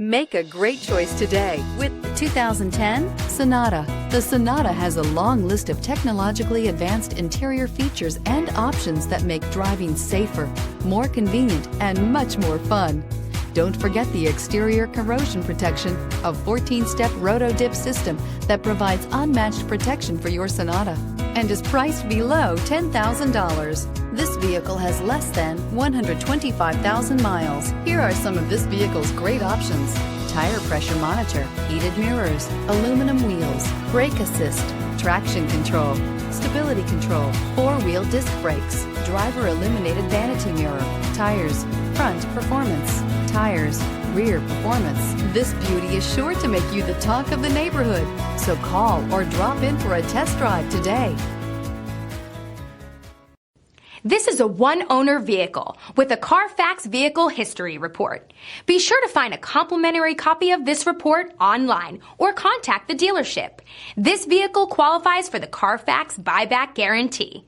Make a great choice today with the 2010 Sonata. The Sonata has a long list of technologically advanced interior features and options that make driving safer, more convenient, and much more fun. Don't forget the exterior corrosion protection, a 14-step roto-dip system that provides unmatched protection for your Sonata and is priced below $10,000. This vehicle has less than 125,000 miles. Here are some of this vehicle's great options: tire pressure monitor, heated mirrors, aluminum wheels, brake assist, traction control, stability control, four-wheel disc brakes, driver illuminated vanity mirror, tires, front performance, tires, rear performance. This beauty is sure to make you the talk of the neighborhood. So call or drop in for a test drive today. This is a one-owner vehicle with a CARFAX Vehicle History Report. Be sure to find a complimentary copy of this report online or contact the dealership. This vehicle qualifies for the CARFAX Buyback Guarantee.